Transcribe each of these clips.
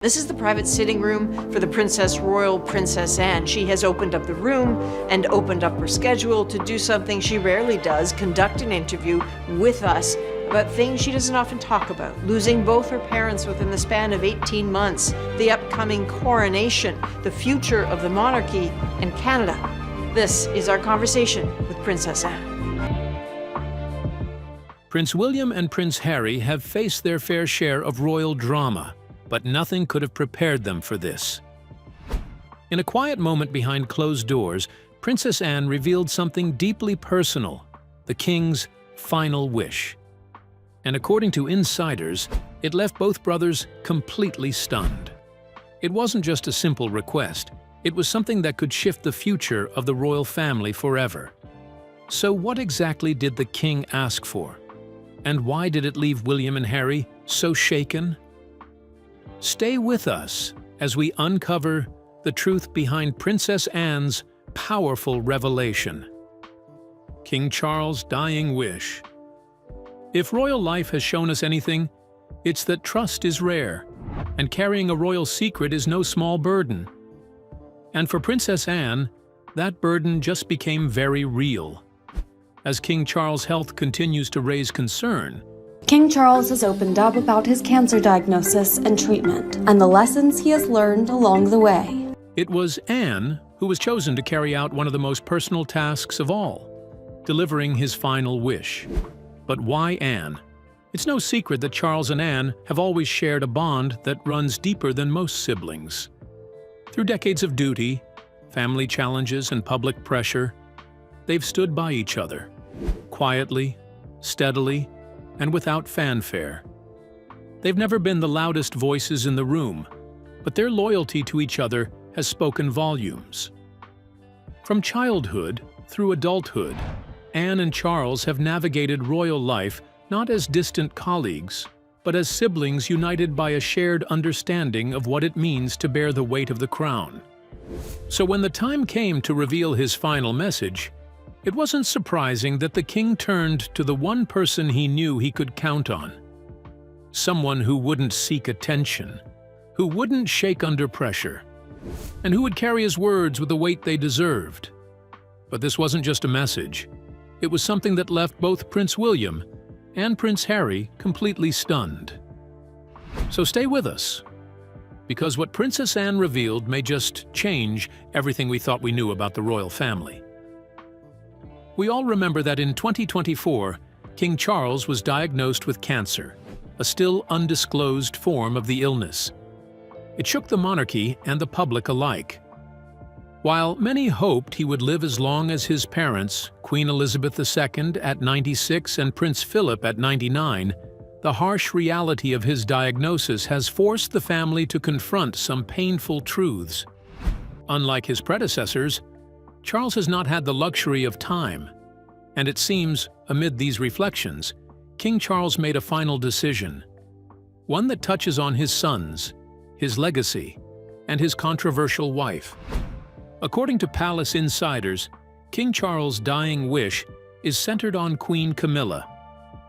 This is the private sitting room for the Royal Princess Anne. She has opened up the room and opened up her schedule to do something she rarely does, conduct an interview with us about things she doesn't often talk about. Losing both her parents within the span of 18 months, the upcoming coronation, the future of the monarchy, and Canada. This is our conversation with Princess Anne. Prince William and Prince Harry have faced their fair share of royal drama, but nothing could have prepared them for this. In a quiet moment behind closed doors, Princess Anne revealed something deeply personal, the king's final wish. And according to insiders, it left both brothers completely stunned. It wasn't just a simple request, it was something that could shift the future of the royal family forever. So what exactly did the king ask for? And why did it leave William and Harry so shaken? Stay with us as we uncover the truth behind Princess Anne's powerful revelation. King Charles' dying wish. If royal life has shown us anything, it's that trust is rare, and carrying a royal secret is no small burden. And for Princess Anne, that burden just became very real. As King Charles' health continues to raise concern, King Charles has opened up about his cancer diagnosis and treatment, and the lessons he has learned along the way. It was Anne who was chosen to carry out one of the most personal tasks of all, delivering his final wish. But why Anne? It's no secret that Charles and Anne have always shared a bond that runs deeper than most siblings. Through decades of duty, family challenges, and public pressure, they've stood by each other, quietly, steadily, and without fanfare. They've never been the loudest voices in the room, but their loyalty to each other has spoken volumes. From childhood through adulthood, Anne and Charles have navigated royal life not as distant colleagues, but as siblings united by a shared understanding of what it means to bear the weight of the crown. So when the time came to reveal his final message, it wasn't surprising that the king turned to the one person he knew he could count on. Someone who wouldn't seek attention, who wouldn't shake under pressure, and who would carry his words with the weight they deserved. But this wasn't just a message. It was something that left both Prince William and Prince Harry completely stunned. So stay with us, because what Princess Anne revealed may just change everything we thought we knew about the royal family. We all remember that in 2024, King Charles was diagnosed with cancer, a still undisclosed form of the illness. It shook the monarchy and the public alike. While many hoped he would live as long as his parents, Queen Elizabeth II at 96 and Prince Philip at 99, the harsh reality of his diagnosis has forced the family to confront some painful truths. Unlike his predecessors, Charles has not had the luxury of time, and it seems, amid these reflections, King Charles made a final decision, one that touches on his sons, his legacy, and his controversial wife. According to palace insiders, King Charles' dying wish is centered on Queen Camilla,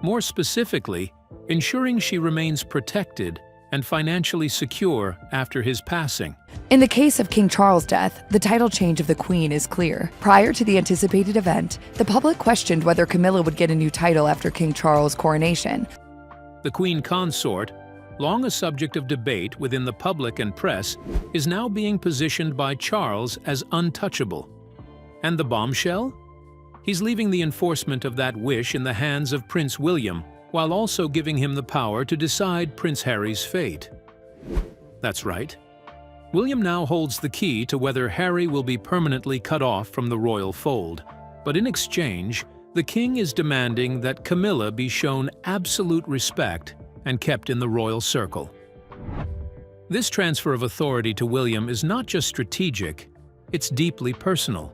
more specifically, ensuring she remains protected and financially secure after his passing. In the case of King Charles' death, the title change of the Queen is clear. Prior to the anticipated event, the public questioned whether Camilla would get a new title after King Charles' coronation. The Queen Consort, long a subject of debate within the public and press, is now being positioned by Charles as untouchable. And the bombshell? He's leaving the enforcement of that wish in the hands of Prince William, while also giving him the power to decide Prince Harry's fate. That's right. William now holds the key to whether Harry will be permanently cut off from the royal fold. But in exchange, the king is demanding that Camilla be shown absolute respect and kept in the royal circle. This transfer of authority to William is not just strategic, it's deeply personal.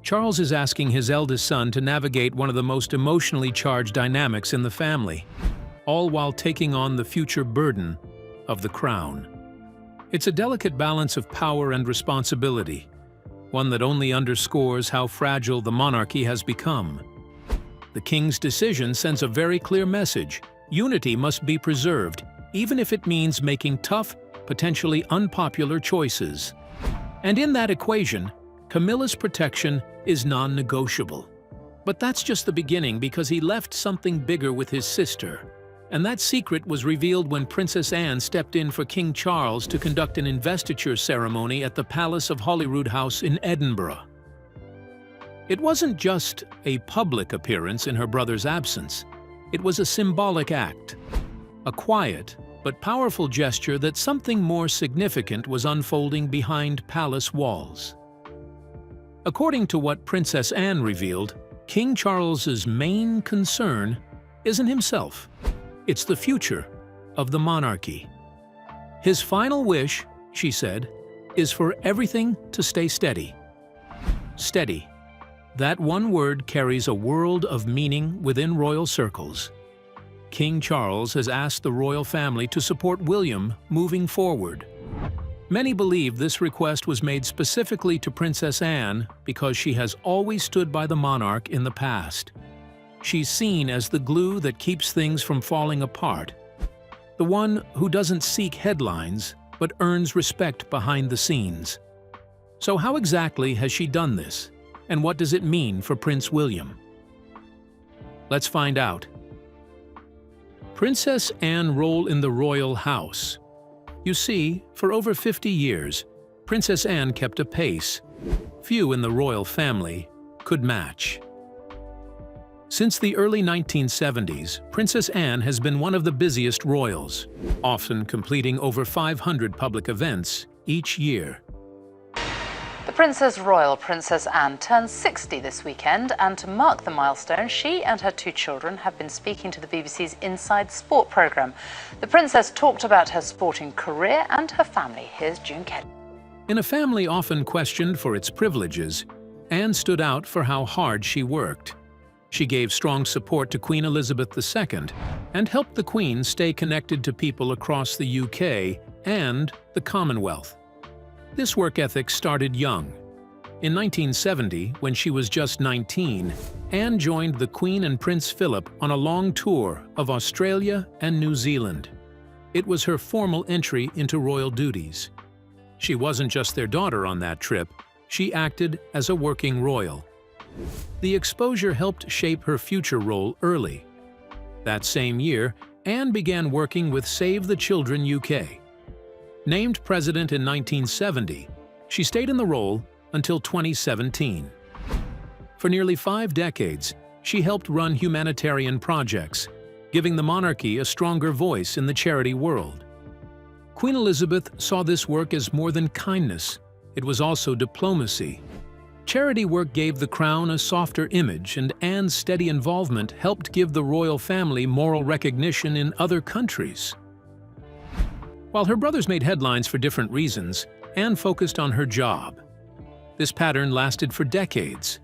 Charles is asking his eldest son to navigate one of the most emotionally charged dynamics in the family, all while taking on the future burden of the crown. It's a delicate balance of power and responsibility, one that only underscores how fragile the monarchy has become. The king's decision sends a very clear message: unity must be preserved, even if it means making tough, potentially unpopular choices. And in that equation, Camilla's protection is non-negotiable. But that's just the beginning, because he left something bigger with his sister. And that secret was revealed when Princess Anne stepped in for King Charles to conduct an investiture ceremony at the Palace of Holyrood House in Edinburgh. It wasn't just a public appearance in her brother's absence. It was a symbolic act, a quiet but powerful gesture that something more significant was unfolding behind palace walls. According to what Princess Anne revealed, King Charles's main concern isn't himself. It's the future of the monarchy. His final wish, she said, is for everything to stay steady. Steady. That one word carries a world of meaning within royal circles. King Charles has asked the royal family to support William moving forward. Many believe this request was made specifically to Princess Anne because she has always stood by the monarch in the past. She's seen as the glue that keeps things from falling apart, the one who doesn't seek headlines but earns respect behind the scenes. So how exactly has she done this, and what does it mean for Prince William? Let's find out. Princess Anne's role in the royal house. You see, for over 50 years, Princess Anne kept a pace few in the royal family could match. Since the early 1970s, Princess Anne has been one of the busiest royals, often completing over 500 public events each year. The Princess Royal, Princess Anne, turns 60 this weekend, and to mark the milestone, she and her two children have been speaking to the BBC's Inside Sport programme. The Princess talked about her sporting career and her family. Here's June Kelly. In a family often questioned for its privileges, Anne stood out for how hard she worked. She gave strong support to Queen Elizabeth II and helped the Queen stay connected to people across the UK and the Commonwealth. This work ethic started young. In 1970, when she was just 19, Anne joined the Queen and Prince Philip on a long tour of Australia and New Zealand. It was her formal entry into royal duties. She wasn't just their daughter on that trip, she acted as a working royal. The exposure helped shape her future role early. That same year, Anne began working with Save the Children UK. Named president in 1970, she stayed in the role until 2017. For nearly 5 decades, she helped run humanitarian projects, giving the monarchy a stronger voice in the charity world. Queen Elizabeth saw this work as more than kindness, it was also diplomacy. Charity work gave the crown a softer image, and Anne's steady involvement helped give the royal family moral recognition in other countries. While her brothers made headlines for different reasons, Anne focused on her job. This pattern lasted for decades.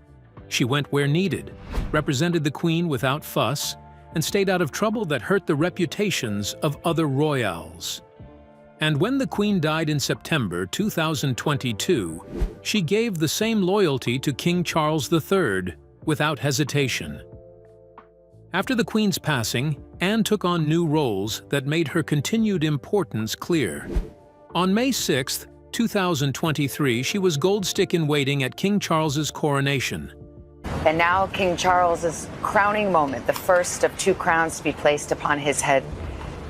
She went where needed, represented the Queen without fuss, and stayed out of trouble that hurt the reputations of other royals. And when the Queen died in September 2022, she gave the same loyalty to King Charles III without hesitation. After the Queen's passing, Anne took on new roles that made her continued importance clear. On May 6, 2023, she was Gold Stick-in-Waiting at King Charles's coronation. And now King Charles's crowning moment, the first of 2 crowns to be placed upon his head,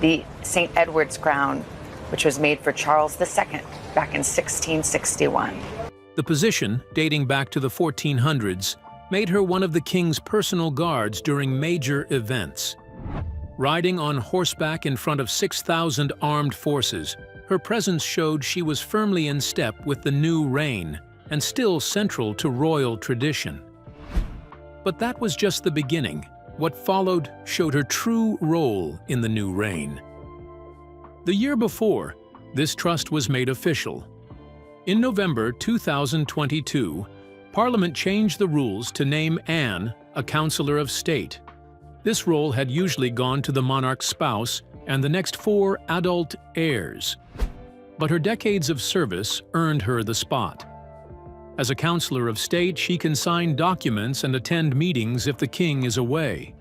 the St. Edward's crown, which was made for Charles II back in 1661. The position, dating back to the 1400s, made her one of the king's personal guards during major events. Riding on horseback in front of 6,000 armed forces, her presence showed she was firmly in step with the new reign and still central to royal tradition. But that was just the beginning. What followed showed her true role in the new reign. The year before, this trust was made official. In November 2022, Parliament changed the rules to name Anne a Councillor of State. This role had usually gone to the monarch's spouse and the next 4 adult heirs. But her decades of service earned her the spot. As a Councillor of State, she can sign documents and attend meetings if the king is away.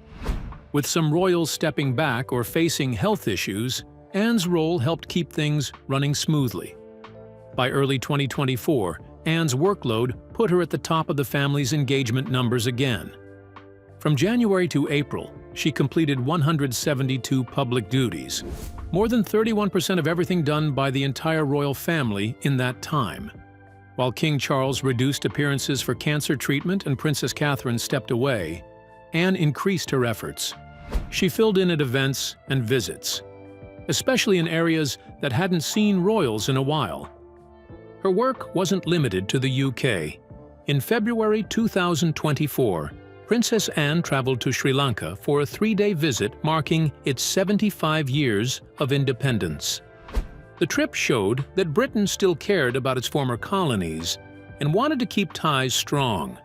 With some royals stepping back or facing health issues, Anne's role helped keep things running smoothly. By early 2024, Anne's workload put her at the top of the family's engagement numbers again. From January to April, she completed 172 public duties, more than 31% of everything done by the entire royal family in that time. While King Charles reduced appearances for cancer treatment and Princess Catherine stepped away, Anne increased her efforts. She filled in at events and visits, especially in areas that hadn't seen royals in a while. Her work wasn't limited to the UK. In February 2024, Princess Anne traveled to Sri Lanka for a 3-day visit marking its 75 years of independence. The trip showed that Britain still cared about its former colonies and wanted to keep ties strong.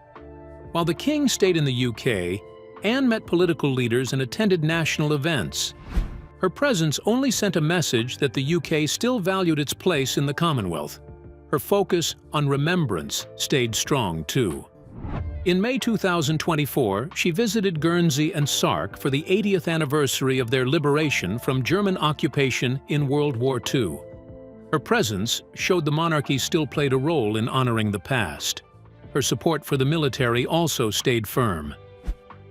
While the King stayed in the UK, Anne met political leaders and attended national events. Her presence only sent a message that the UK still valued its place in the Commonwealth. Her focus on remembrance stayed strong too. In May 2024, she visited Guernsey and Sark for the 80th anniversary of their liberation from German occupation in World War II. Her presence showed the monarchy still played a role in honoring the past. Her support for the military also stayed firm.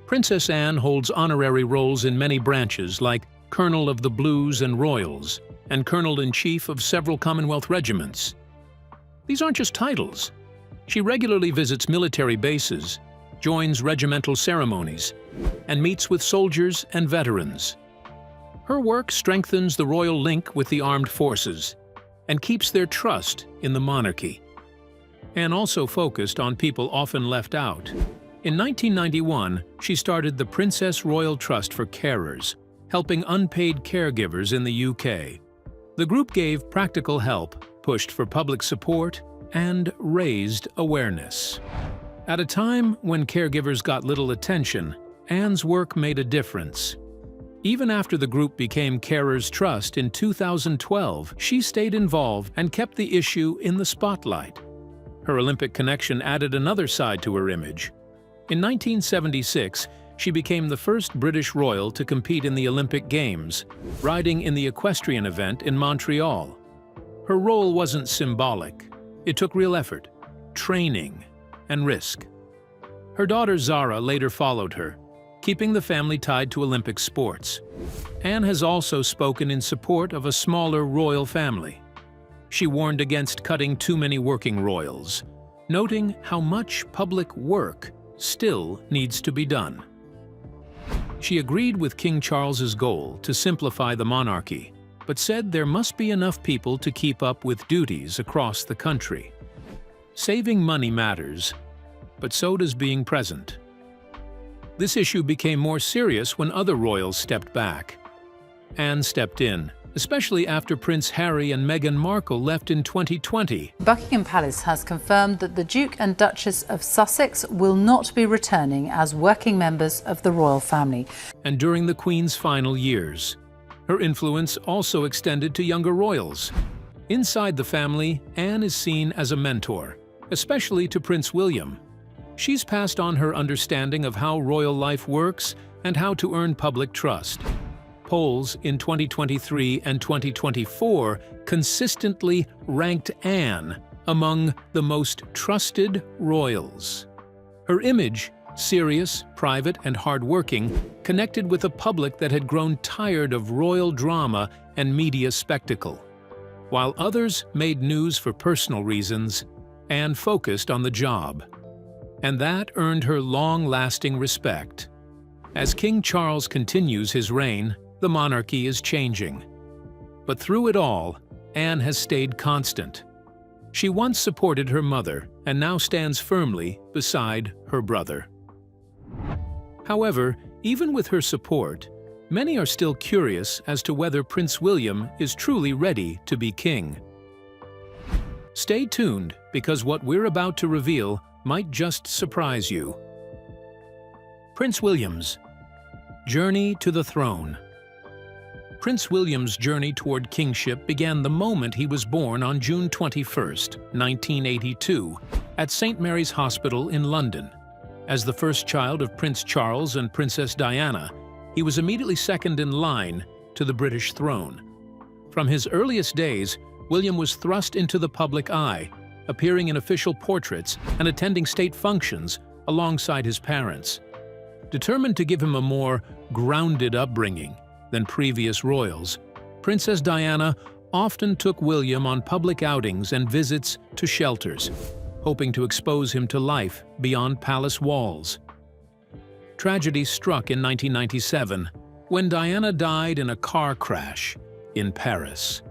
Princess Anne holds honorary roles in many branches like Colonel of the Blues and Royals and Colonel-in-Chief of several Commonwealth regiments. These aren't just titles. She regularly visits military bases, joins regimental ceremonies, and meets with soldiers and veterans. Her work strengthens the royal link with the armed forces and keeps their trust in the monarchy. Anne also focused on people often left out. In 1991, she started the Princess Royal Trust for Carers, helping unpaid caregivers in the UK. The group gave practical help, pushed for public support, and raised awareness. At a time when caregivers got little attention, Anne's work made a difference. Even after the group became Carers Trust in 2012, she stayed involved and kept the issue in the spotlight. Her Olympic connection added another side to her image. In 1976, she became the first British royal to compete in the Olympic Games, riding in the equestrian event in Montreal. Her role wasn't symbolic. It took real effort, training, and risk. Her daughter Zara later followed her, keeping the family tied to Olympic sports. Anne has also spoken in support of a smaller royal family. She warned against cutting too many working royals, noting how much public work still needs to be done. She agreed with King Charles's goal to simplify the monarchy, but said there must be enough people to keep up with duties across the country. Saving money matters, but so does being present. This issue became more serious when other royals stepped back. Anne stepped in, especially after Prince Harry and Meghan Markle left in 2020. Buckingham Palace has confirmed that the Duke and Duchess of Sussex will not be returning as working members of the royal family. And during the Queen's final years, her influence also extended to younger royals. Inside the family, Anne is seen as a mentor, especially to Prince William. She's passed on her understanding of how royal life works and how to earn public trust. Polls in 2023 and 2024 consistently ranked Anne among the most trusted royals. Her image, serious, private, and hardworking, connected with a public that had grown tired of royal drama and media spectacle. While others made news for personal reasons, Anne focused on the job. And that earned her long-lasting respect. As King Charles continues his reign, the monarchy is changing. But through it all, Anne has stayed constant. She once supported her mother and now stands firmly beside her brother. However, even with her support, many are still curious as to whether Prince William is truly ready to be king. Stay tuned, because what we're about to reveal might just surprise you. Prince William's journey to the throne. Prince William's journey toward kingship began the moment he was born on June 21, 1982, at St. Mary's Hospital in London. As the first child of Prince Charles and Princess Diana, he was immediately second in line to the British throne. From his earliest days, William was thrust into the public eye, appearing in official portraits and attending state functions alongside his parents. Determined to give him a more grounded upbringing than previous royals, Princess Diana often took William on public outings and visits to shelters, hoping to expose him to life beyond palace walls. Tragedy struck in 1997 when Diana died in a car crash in Paris.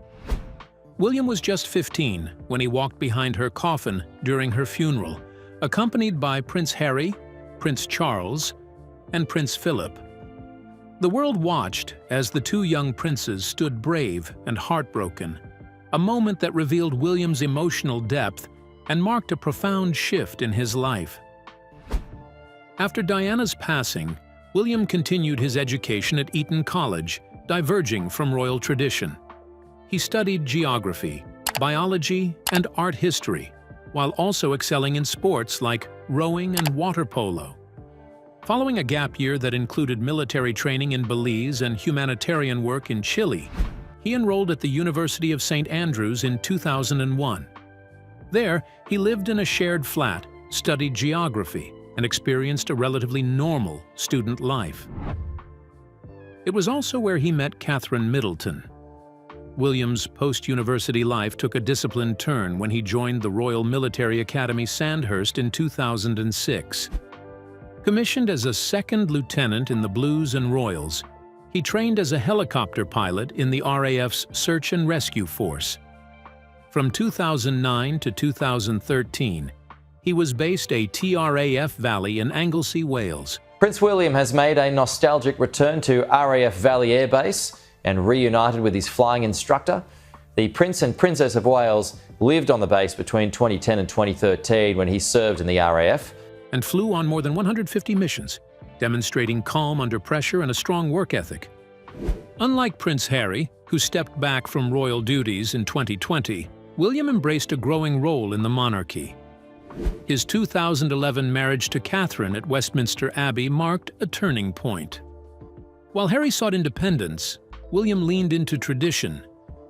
William was just 15 when he walked behind her coffin during her funeral, accompanied by Prince Harry, Prince Charles, and Prince Philip. The world watched as the two young princes stood brave and heartbroken, a moment that revealed William's emotional depth and marked a profound shift in his life. After Diana's passing, William continued his education at Eton College, diverging from royal tradition. He studied geography, biology, and art history, while also excelling in sports like rowing and water polo. Following a gap year that included military training in Belize and humanitarian work in Chile, he enrolled at the University of St. Andrews in 2001. There, he lived in a shared flat, studied geography, and experienced a relatively normal student life. It was also where he met Catherine Middleton. William's post-university life took a disciplined turn when he joined the Royal Military Academy Sandhurst in 2006. Commissioned as a second lieutenant in the Blues and Royals, he trained as a helicopter pilot in the RAF's Search and Rescue Force. From 2009 to 2013, he was based at TRAF Valley in Anglesey, Wales. Prince William has made a nostalgic return to RAF Valley Air Base and reunited with his flying instructor. The Prince and Princess of Wales lived on the base between 2010 and 2013 when he served in the RAF. And flew on more than 150 missions, demonstrating calm under pressure and a strong work ethic. Unlike Prince Harry, who stepped back from royal duties in 2020, William embraced a growing role in the monarchy. His 2011 marriage to Catherine at Westminster Abbey marked a turning point. While Harry sought independence, William leaned into tradition,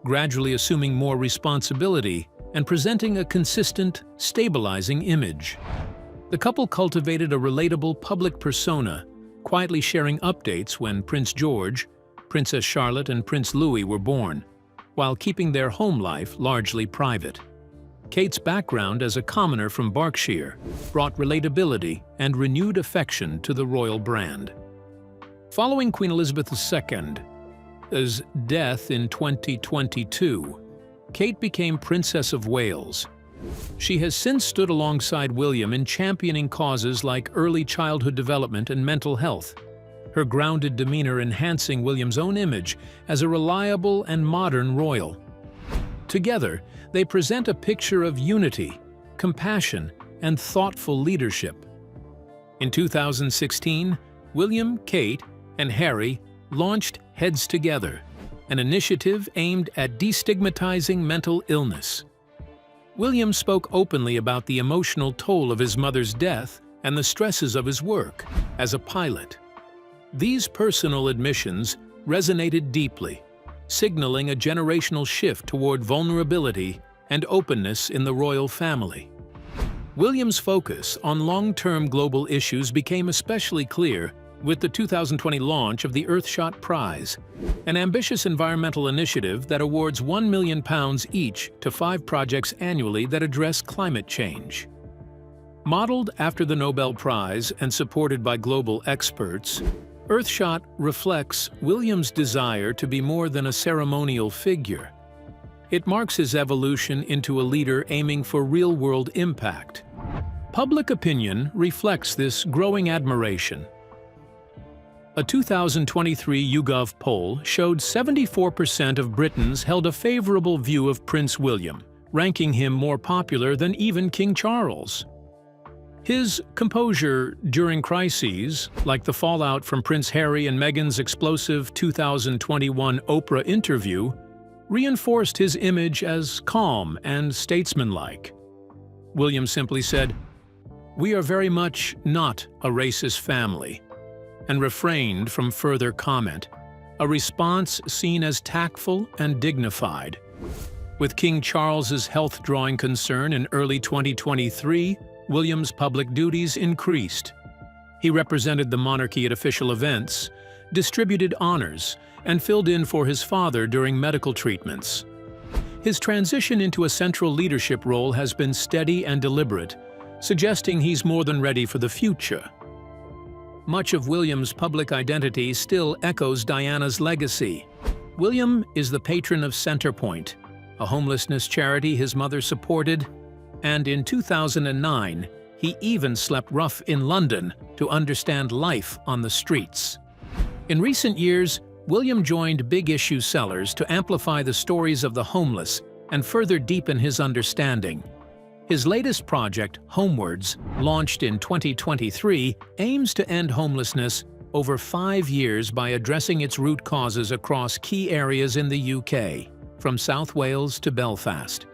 gradually assuming more responsibility and presenting a consistent, stabilizing image. The couple cultivated a relatable public persona, quietly sharing updates when Prince George, Princess Charlotte, and Prince Louis were born, while keeping their home life largely private. Kate's background as a commoner from Berkshire brought relatability and renewed affection to the royal brand. Following Queen Elizabeth II's death in 2022, Kate became Princess of Wales. She has since stood alongside William in championing causes like early childhood development and mental health, her grounded demeanor enhancing William's own image as a reliable and modern royal. Together, they present a picture of unity, compassion, and thoughtful leadership. In 2016, William, Kate, and Harry launched Heads Together, an initiative aimed at destigmatizing mental illness. William spoke openly about the emotional toll of his mother's death and the stresses of his work as a pilot. These personal admissions resonated deeply, signaling a generational shift toward vulnerability and openness in the royal family. William's focus on long-term global issues became especially clear with the 2020 launch of the Earthshot Prize, an ambitious environmental initiative that awards £1 million each to 5 projects annually that address climate change. Modeled after the Nobel Prize and supported by global experts, Earthshot reflects William's desire to be more than a ceremonial figure. It marks his evolution into a leader aiming for real-world impact. Public opinion reflects this growing admiration. A 2023 YouGov poll showed 74% of Britons held a favorable view of Prince William, ranking him more popular than even King Charles. His composure during crises, like the fallout from Prince Harry and Meghan's explosive 2021 Oprah interview, reinforced his image as calm and statesmanlike. William simply said, "We are very much not a racist family," and refrained from further comment, a response seen as tactful and dignified. With King Charles's health drawing concern in early 2023, William's public duties increased. He represented the monarchy at official events, distributed honors, and filled in for his father during medical treatments. His transition into a central leadership role has been steady and deliberate, suggesting he's more than ready for the future. Much of William's public identity still echoes Diana's legacy. William is the patron of Centrepoint, a homelessness charity his mother supported, and in 2009, he even slept rough in London to understand life on the streets. In recent years, William joined big-issue sellers to amplify the stories of the homeless and further deepen his understanding. His latest project, Homewards, launched in 2023, aims to end homelessness over 5 years by addressing its root causes across key areas in the UK, from South Wales to Belfast.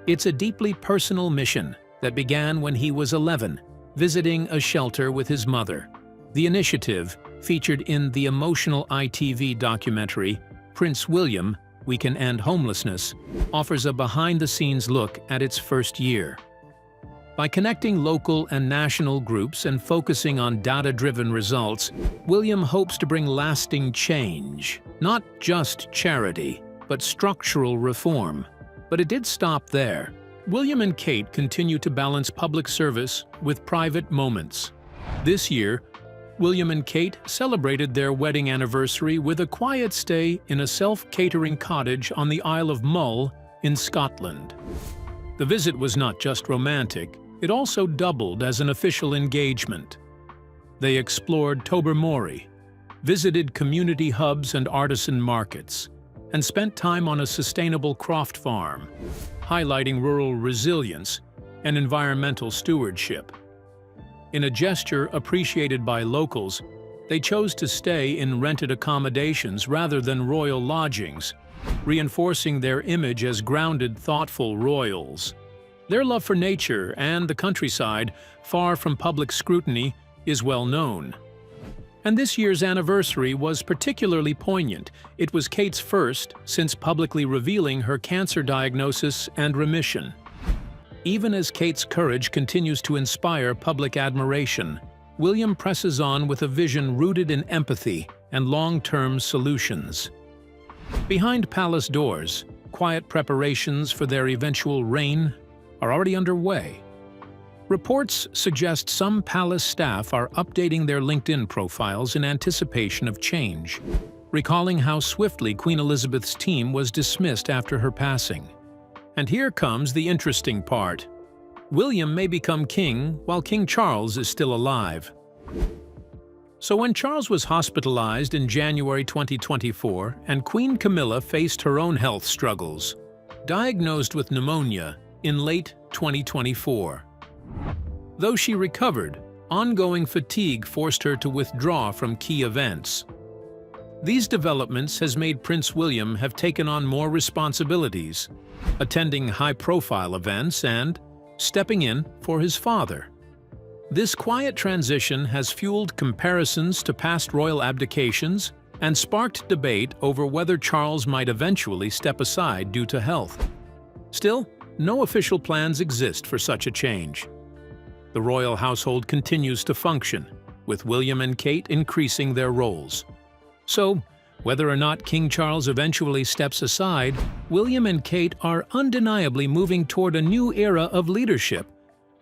It's a deeply personal mission that began when he was 11, visiting a shelter with his mother. The initiative, featured in the emotional ITV documentary Prince William, We Can End Homelessness, offers a behind-the-scenes look at its first year. By connecting local and national groups and focusing on data-driven results, William hopes to bring lasting change, not just charity, but structural reform. But it did stop there. William and Kate continue to balance public service with private moments. This year, William and Kate celebrated their wedding anniversary with a quiet stay in a self-catering cottage on the Isle of Mull in Scotland. The visit was not just romantic, it also doubled as an official engagement. They explored Tobermory, visited community hubs and artisan markets, and spent time on a sustainable croft farm, highlighting rural resilience and environmental stewardship. In a gesture appreciated by locals, they chose to stay in rented accommodations rather than royal lodgings, reinforcing their image as grounded, thoughtful royals. Their love for nature and the countryside, far from public scrutiny, is well known. And this year's anniversary was particularly poignant. It was Kate's first since publicly revealing her cancer diagnosis and remission. Even as Kate's courage continues to inspire public admiration, William presses on with a vision rooted in empathy and long-term solutions. Behind palace doors, quiet preparations for their eventual reign are already underway. Reports suggest some palace staff are updating their LinkedIn profiles in anticipation of change, recalling how swiftly Queen Elizabeth's team was dismissed after her passing. And here comes the interesting part. William may become king while King Charles is still alive. So when Charles was hospitalized in January 2024 and Queen Camilla faced her own health struggles, diagnosed with pneumonia in late 2024. Though she recovered, ongoing fatigue forced her to withdraw from key events. These developments has made Prince William have taken on more responsibilities, attending high-profile events and stepping in for his father. This quiet transition has fueled comparisons to past royal abdications and sparked debate over whether Charles might eventually step aside due to health. Still, no official plans exist for such a change. The royal household continues to function, with William and Kate increasing their roles. So, whether or not King Charles eventually steps aside, William and Kate are undeniably moving toward a new era of leadership,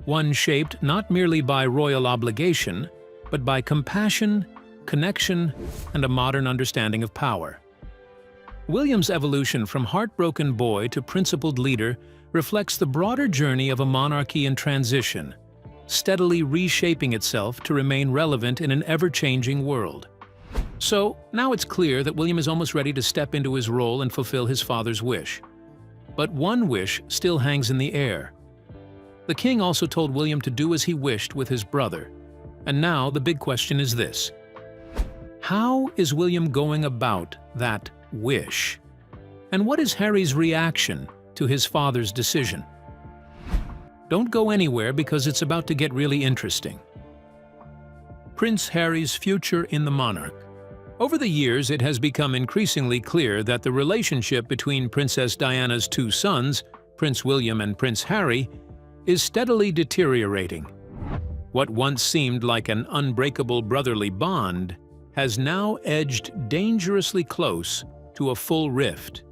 one shaped not merely by royal obligation, but by compassion, connection, and a modern understanding of power. William's evolution from heartbroken boy to principled leader reflects the broader journey of a monarchy in transition, steadily reshaping itself to remain relevant in an ever-changing world. So, now it's clear that William is almost ready to step into his role and fulfill his father's wish. But one wish still hangs in the air. The king also told William to do as he wished with his brother. And now the big question is this: how is William going about that wish? And what is Harry's reaction to his father's decision? Don't go anywhere because it's about to get really interesting. Prince Harry's future in the monarch. Over the years, it has become increasingly clear that the relationship between Princess Diana's two sons, Prince William and Prince Harry, is steadily deteriorating. What once seemed like an unbreakable brotherly bond has now edged dangerously close to a full rift,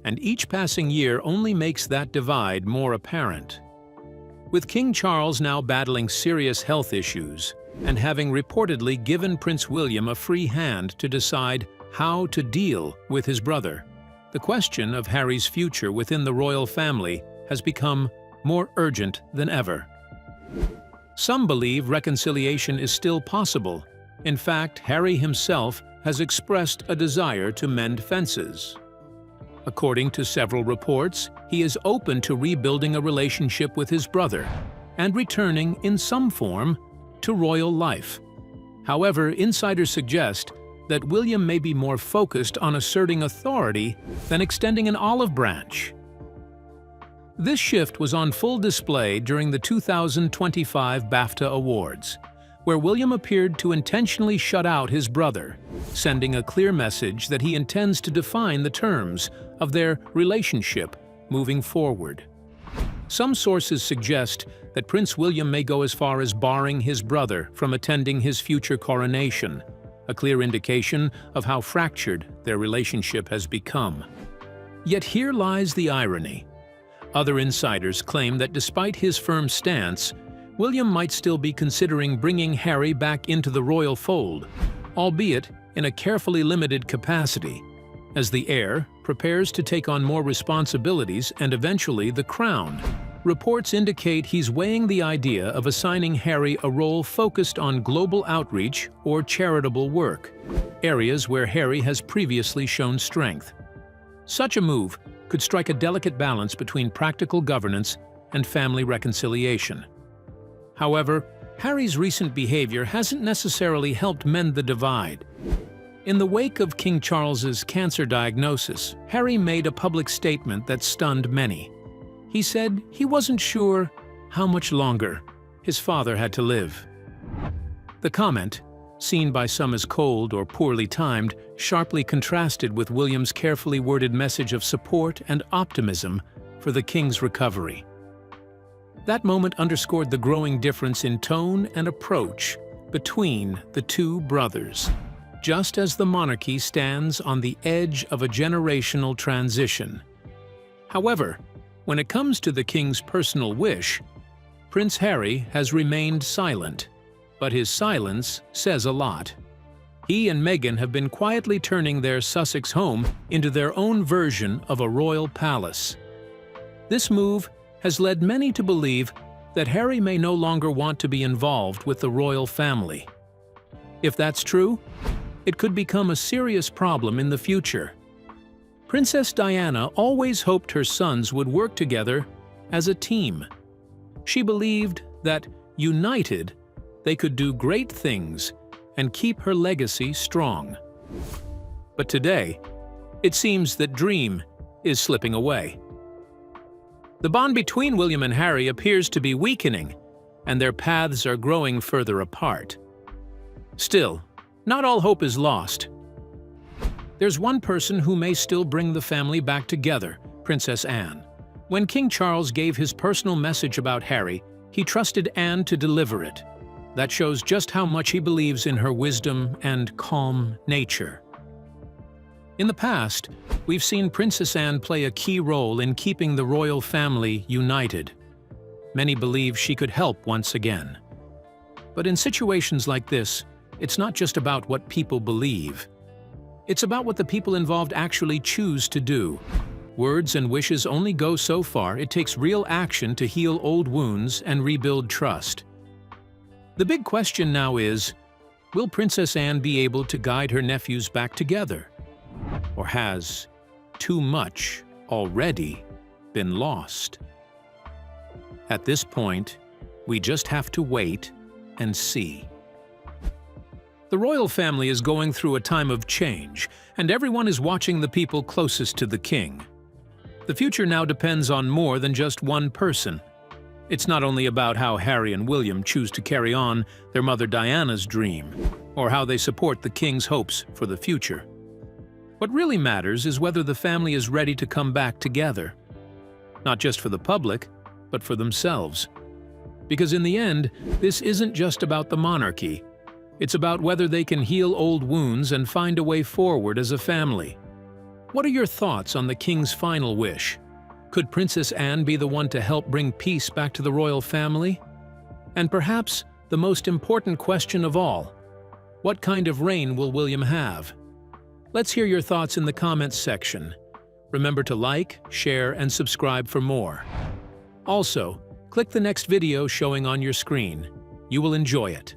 and each passing year only makes that divide more apparent. With King Charles now battling serious health issues and having reportedly given Prince William a free hand to decide how to deal with his brother, the question of Harry's future within the royal family has become more urgent than ever. Some believe reconciliation is still possible. In fact, Harry himself has expressed a desire to mend fences. According to several reports, he is open to rebuilding a relationship with his brother and returning in some form to royal life. However, insiders suggest that William may be more focused on asserting authority than extending an olive branch. This shift was on full display during the 2025 BAFTA Awards, where William appeared to intentionally shut out his brother, sending a clear message that he intends to define the terms of their relationship moving forward. Some sources suggest that Prince William may go as far as barring his brother from attending his future coronation, a clear indication of how fractured their relationship has become. Yet here lies the irony. Other insiders claim that despite his firm stance, William might still be considering bringing Harry back into the royal fold, albeit in a carefully limited capacity, as the heir prepares to take on more responsibilities and eventually the crown. Reports indicate he's weighing the idea of assigning Harry a role focused on global outreach or charitable work, areas where Harry has previously shown strength. Such a move could strike a delicate balance between practical governance and family reconciliation. However, Harry's recent behavior hasn't necessarily helped mend the divide. In the wake of King Charles's cancer diagnosis, Harry made a public statement that stunned many. He said he wasn't sure how much longer his father had to live. The comment, seen by some as cold or poorly timed, sharply contrasted with William's carefully worded message of support and optimism for the king's recovery. That moment underscored the growing difference in tone and approach between the two brothers, just as the monarchy stands on the edge of a generational transition. However, when it comes to the king's personal wish, Prince Harry has remained silent, but his silence says a lot. He and Meghan have been quietly turning their Sussex home into their own version of a royal palace. This move has led many to believe that Harry may no longer want to be involved with the royal family. If that's true, it could become a serious problem in the future. Princess Diana always hoped her sons would work together as a team. She believed that, united, they could do great things and keep her legacy strong. But today, it seems that dream is slipping away. The bond between William and Harry appears to be weakening, and their paths are growing further apart. Still, not all hope is lost. There's one person who may still bring the family back together, Princess Anne. When King Charles gave his personal message about Harry, he trusted Anne to deliver it. That shows just how much he believes in her wisdom and calm nature. In the past, we've seen Princess Anne play a key role in keeping the royal family united. Many believe she could help once again. But in situations like this, it's not just about what people believe. It's about what the people involved actually choose to do. Words and wishes only go so far. It takes real action to heal old wounds and rebuild trust. The big question now is, will Princess Anne be able to guide her nephews back together? Or has too much already been lost? At this point, we just have to wait and see. The royal family is going through a time of change, and everyone is watching the people closest to the king. The future now depends on more than just one person. It's not only about how Harry and William choose to carry on their mother Diana's dream, or how they support the king's hopes for the future. What really matters is whether the family is ready to come back together. Not just for the public, but for themselves. Because in the end, this isn't just about the monarchy. It's about whether they can heal old wounds and find a way forward as a family. What are your thoughts on the king's final wish? Could Princess Anne be the one to help bring peace back to the royal family? And perhaps the most important question of all, what kind of reign will William have? Let's hear your thoughts in the comments section. Remember to like, share, and subscribe for more. Also, click the next video showing on your screen. You will enjoy it.